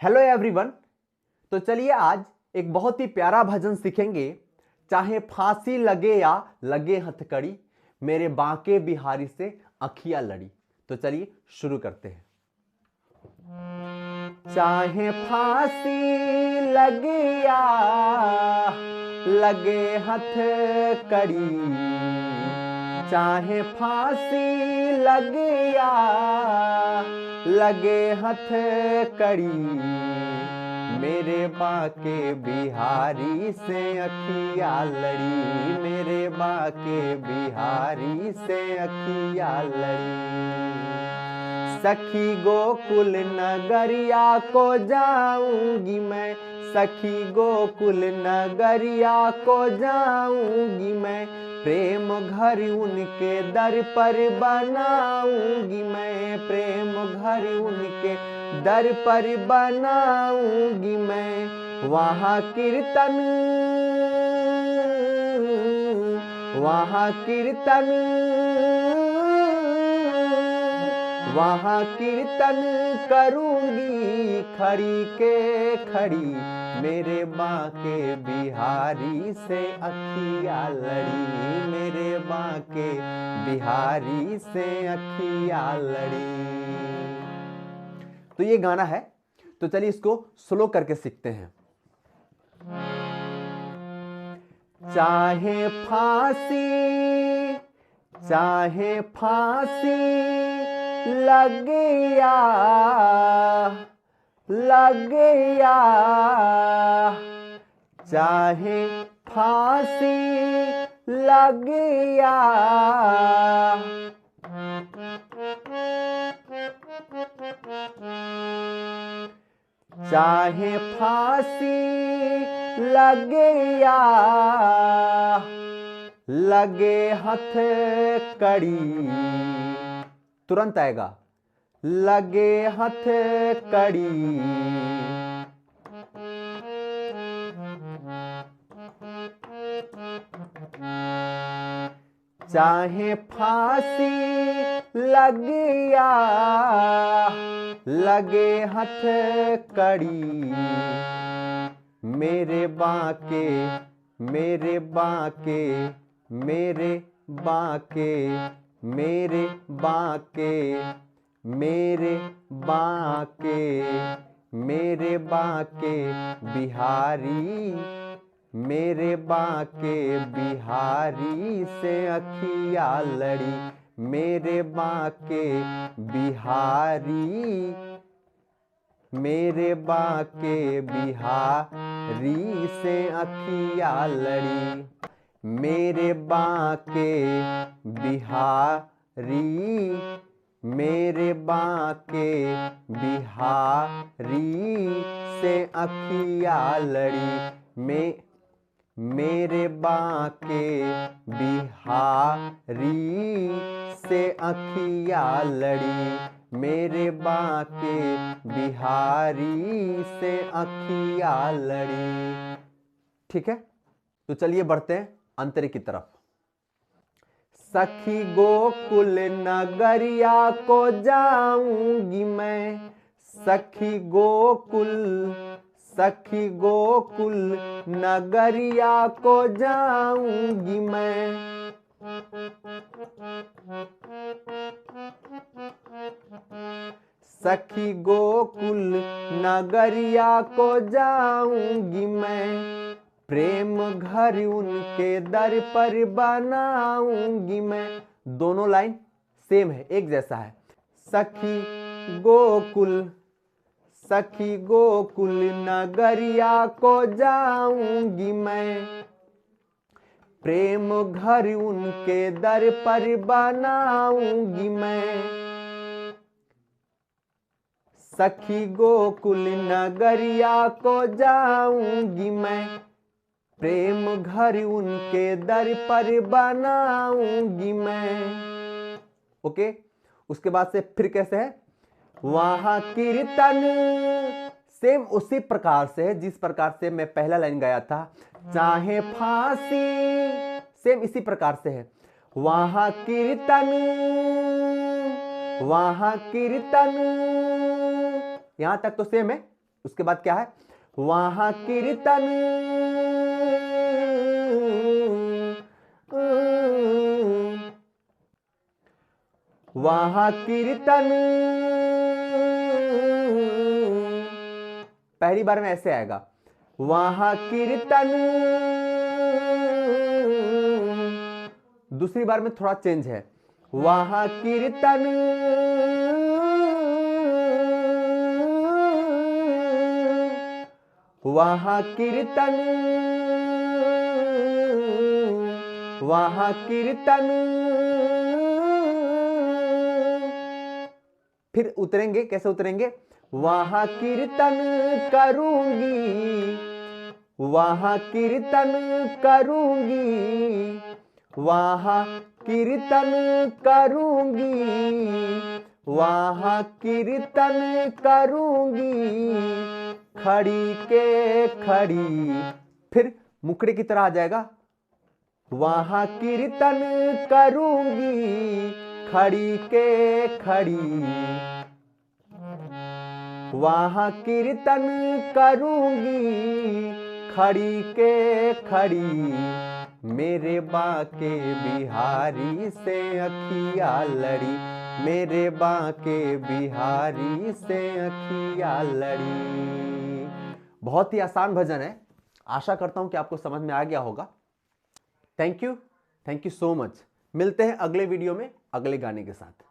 Hello everyone. तो चलिए आज एक बहुत ही प्यारा भजन सीखेंगे। चाहे फांसी लगे या लगे हथकड़ी, मेरे बांके बिहारी से अखियां लड़ी। तो चलिए शुरू करते हैं। चाहे फांसी लगे या लगे हथकड़ी, चाहे फांसी लगे या लगे हथकड़ी, मेरे बांके बिहारी से अखियां लड़ी, मेरे बांके बिहारी से अखियां लड़ी। सखी गोकुल नगरिया को जाऊंगी मैं, सखी गोकुल नगरिया को जाऊंगी मैं, प्रेम घर उनके दर पर बनाऊंगी मैं, प्रेम घर उनके दर पर बनाऊंगी मैं। वहाँ कीर्तन, वहाँ कीर्तन, वहाँ कीर्तन करूंगी खड़ी के खड़ी, मेरे बांके बिहारी से अखियां लड़ी, मेरे बांके बिहारी से अखियां लड़ी। तो ये गाना है, तो चलिए इसको स्लो करके सीखते हैं। चाहे फांसी, चाहे फांसी लगे या लगे या, चाहे फांसी लगे या, चाहे फांसी लगे या लगे हथकड़ी, तुरंत आएगा, लगे हथकड़ी, चाहे फांसी लगे या लगे हथकड़ी, मेरे बांके, मेरे बांके, मेरे बांके, मेरे बांके, मेरे बांके, मेरे बांके बिहारी, मेरे बांके बिहारी से अखियां लड़ी, मेरे बांके बिहारी, मेरे बांके बिहारी से अखियां लड़ी, मेरे बांके बिहारी, मेरे बांके बिहारी से अखियां लड़ी, मेरे बांके बिहारी से अखियां लड़ी, मेरे बांके बिहारी से अखियां लड़ी। ठीक है, तो चलिए बढ़ते हैं अंतरे की तरफ। सखी गोकुल नगरिया को जाऊंगी मैं, सखी गोकुल, सखी गोकुल नगरिया को जाऊंगी मैं, सखी गोकुल नगरिया को जाऊंगी मैं, प्रेम घर उनके दर पर बनाऊंगी मैं। दोनों लाइन सेम है, एक जैसा है। सखी गोकुल, सखी गोकुल नगरिया को जाऊंगी मैं, प्रेम घर उनके दर पर बनाऊंगी मैं, सखी गोकुल नगरिया को जाऊंगी मैं, प्रेम घर उनके दर पर बनाऊंगी मैं। ओके, उसके बाद से फिर कैसे है, वहां कीर्तन, सेम उसी प्रकार से है जिस प्रकार से मैं पहला लाइन गाया था। चाहे फांसी, सेम इसी प्रकार से है। वहां कीर्तन, वहां कीर्तन, यहां तक तो सेम है, उसके बाद क्या है, वहां कीर्तन वहां कीर्तन, पहली बार में ऐसे आएगा, वहां कीर्तन, दूसरी बार में थोड़ा चेंज है, वहां कीर्तन वहां कीर्तन वहां कीर्तन, फिर उतरेंगे, कैसे उतरेंगे, वहां कीर्तन करूंगी, वहां कीर्तन करूंगी, वहां कीर्तन करूंगी, वहां कीर्तन करूंगी, खड़ी के खड़ी, फिर मुखड़े की तरह आ जाएगा, वहां कीर्तन करूंगी, खड़ी के खड़ी, वहां कीर्तन करूंगी, खड़ी के खड़ी, मेरे बांके बिहारी से अखिया लड़ी, मेरे बांके बिहारी से अखिया लड़ी। बहुत ही आसान भजन है, आशा करता हूं कि आपको समझ में आ गया होगा। Thank you so much. मिलते हैं अगले वीडियो में अगले गाने के साथ।